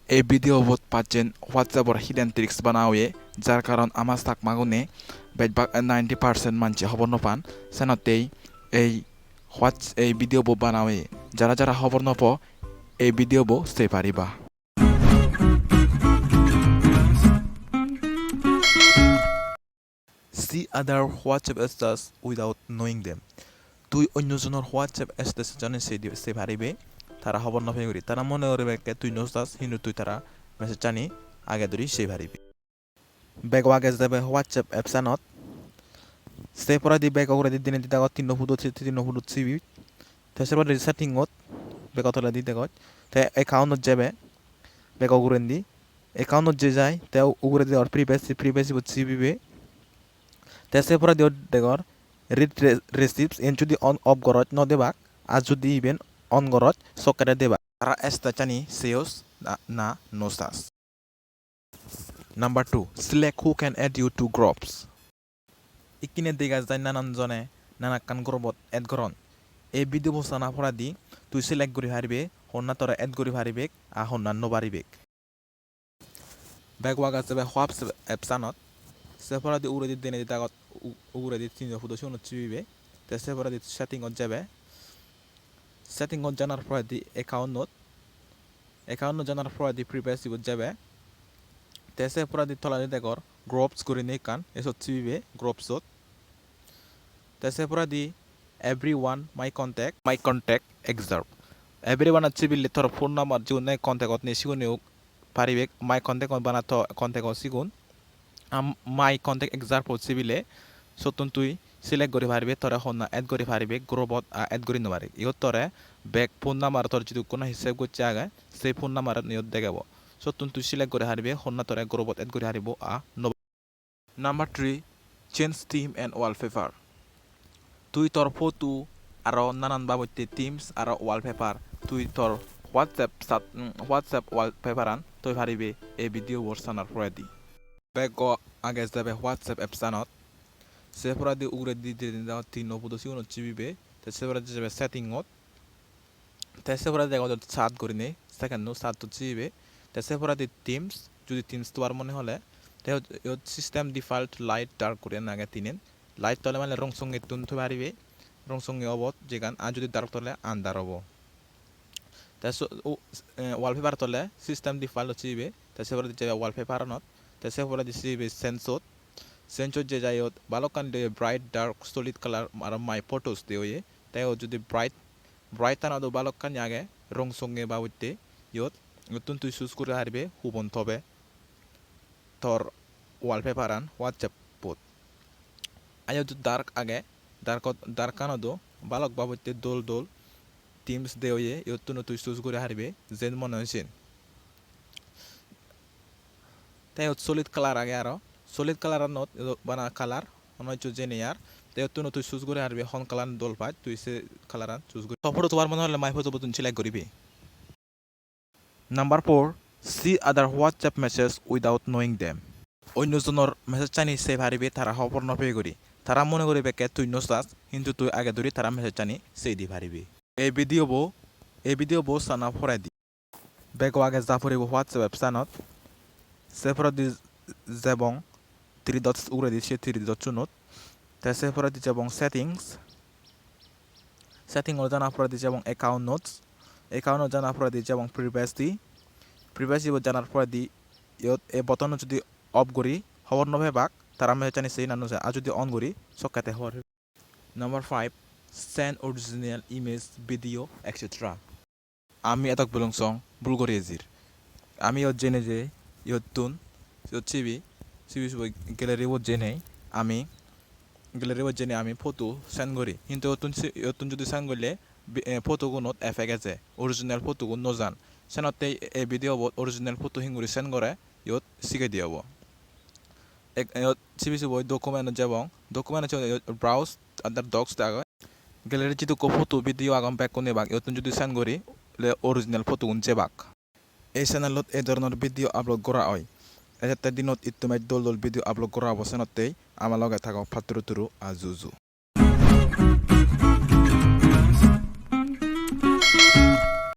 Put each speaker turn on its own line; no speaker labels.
এই ভিডিও বহুত পাচ্ছেন হোয়াটসঅ্যাপর হিডেন ট্রিক্স বানাওয়ে যার কারণ আমার চাকমাগুনে বেশভাগ 90% মানছে খবর নপান সেনতেই এই ভিডিও বো বানাওয়ে যারা যারা খবর নপ এই ভিডিও বো সে পারিবা See other WhatsApp status without knowing them. তুই অন্যজনের হোয়াটসঅ্যাপ স্ট্যাটাস জানে সে পারিবে তারা খবর নপাই করি তারা মনে করবে তুই নস্তাস কিন্তু তুই তারা মেসেজ জানি আগে ধরি সে পারিবে বেগ আগে যাবে হোয়াটসঅ্যাপ অ্যাপসানত সে পরে দি বেগ করে দি দিনে দিতে তিন ফুটো সিবি তাছাড়া পরে সেটিংত বেগ তলে দিতে গত তে অ্যাকাউন্টত যাবে বেগ করে দি অ্যাকাউন্টত যে যায় তে উগরে দি আর প্রিভেসি সিবিবে তেসে পরে দি দেগর রিড রেসিপ্টস এন যদি অন অফ গরত ন দেবাক আর যদি ইভেন অন গরত সকেটে দেবা তারা এস্তা চানি সেওস না নোসাস number 2 select who can add you to groups ইকিনে দেখা যায় নানান জনে নানা কান গ্রুপত এড করন এই ভিডিও বসানা পড়া দি তুই সিলেক্ট করি হারিবে হন্না তোরা এড করি হারিবে আর হন্না নবারিবে ব্যাগওয়াগা যাবে হোয়াটসঅ্যাপ অ্যাপসানত সেপরা দি উড়ে দি দেনে দি তাগত উড়ে দি তিন ফুটো শুনো চিবিবে তে সেপরা দি সেটিংত যাবে সেটিংত জানার পরে দি অ্যাকাউন্ট জানার পরে দি প্রিভেসি যাবে তে সেপরা দি তলা দি দেখর গ্রুপস করে নে কান এসব চিবিবে গ্রুপসত তে সেপরা দি এভরিওয়ান মাই কন্ট্যাক্ট এক্সার্ভ এভরিওয়ান চিবিলে তোর ফোন নাম্বার যে নে কন্ট্যাক্টত নে সিগুন পারিবে মাই কন্ট্যাক্ট বানাতো কন্ট্যাক্ট সিগুন মাই কন্ট্যাক্ট এক্সাম্পল চিবিলে সতুন তুই সিলেক্ট করে পারিবে তোরা হন্না এড করে পারিবে গ্রুপত এড করে নবারে ইয়ত তোরে ব্যাক ফোন নাম্বার তোর যদি কোনো হিসাব করছে আগে সেই ফোন নাম্বার নিয়ত দেখাব সতুন তুই সিলেক্ট করে হারিবে হন্না তোরে গ্রুপত এড করে হারিব number 3 change theme and wallpaper তুই তোর ফটো আর নানান বাবদে থিমস আর ওয়ালপেপার তুই তোর হোয়াটসঅ্যাপ ওয়ালপেপারান তুই পারিবে এই ভিডিও বর্ষানার পরে দি বেগ আগে যাবে হোয়াটসঅ্যাপ অ্যাপসানত সেপরা দি উগরে দি তিন ফুটো সিগুন চিবিবে তে সেপরা দি যাবে সেটিংত তে সেপরা দি সাত করে নে সেকেন্ড সাত তো চিবিবে তে সেপরা দি টিমস যদি টিমস তোর মনে হলে তে সিস্টেম ডিফল্ট লাইট ডার্ক করে নাগে তিনেন লাইট তলে মানে রং সঙ্গে তুনতে পারিবে রং সঙ্গে অবত যেখান আর যদি ডার্ক তলে আন্দার হব তে ওয়ালপেপার তলে সিস্টেম ডিফল্ট চিবিবে তে সেপরা দি যাবে ওয়ালপেপার নত তে সেপরা দি চিবিবে সেন্সর যে যাই বালকান দে ব্রাইট ডার্ক সলিড কালার আর মাই ফটোস দিয়ে তাই যদি ব্রাইট তানা বালকান আগে রং সঙ্গে বাবুতে নতুন তুই চুজ করে হারবে হুবন তবে তোর ওয়ালপেপার আন হোয়াটসঅ্যাপ পোত আয় যদি ডার্ক আগে ডার্ক কানদো বালক বাবুতে দোল টিমস দিয়ে নতুন তুই চুজ করে হারবে যেন মনে হয়েছেন তাই সলিড কালার আগে আরো সলিড কালার নত বানা কালার অনৈচ জেনিয়ার তে তুই চুজ করে হারবে হন কালার দল পাই তুই সে কালার চুজ করে সফর তোমার মনে হলে মাই ফটো তুই সিলেক্ট করিবি number 4 see other WhatsApp message without knowing them অন্যজনের মেসেজ চানি সে পারিবে তারা খবর নপে করি তারা মনে করিবে কে তুই নসাস কিন্তু তুই আগে ধরি তারা মেসেজ চানি সেই দি পারিবি এই ভিডিও বো সানা ফরাই দি বেগ আগে যা পড়িব হোয়াটসঅ্যাপ অ্যাপসানত সেপরা দি যেবং 3 dots উড়ে দিচ্ছে 3 dots চুনত তে সেপরা দি যেবং সেটিং ও জানা পরে দি যেবং অ্যাকাউন্ট জানা পরে দি যেবং প্রিভেসি জানার পরে দি ইয়ত এ বটন যদি অফ করি খবর নভে বাক তারা মেসেজ জানি সেই নানো যায় আর যদি অন করি সকাতে হওয়ার number 5 send original image video etcetera আমি এতক বলং সং ভুল করে এজির আমি ইয়ত জেনে যে ইয়তুন চিবি গ্যালারি জেনে আমি ফটো সেন্ড করি কিন্তু ইয়তুন যদি সেন্ড করলে ফটো গুণত এফেক্ট আছে অরিজিনাল ফটো গুণ নজান সেনতে এই ভিডিও অরিজিনাল ফটো হিঙ্গুরি সেন্ড করে ইয়ত শিখাই দিয়ে হব চিবি ডকুমেন্ট যাবং ডকুমেন্ট ব্রাউজ আদার ডক্স আগে গ্যালারি যদি ফটো ভিডিও আগাম ব্যাক কোনে বাক ইয়তুন যদি সেন্ড করি অরিজিনাল ফটো গুণ চেবাক এই চ্যানেলত এই ধরনের ভিডিও আপলোড করা হয় এটা দিনত ইতুমাই দল ভিডিও আপলোড করা অবস্থানতেই আমার লগে থাকা ফাতুরু তুরু আজুজু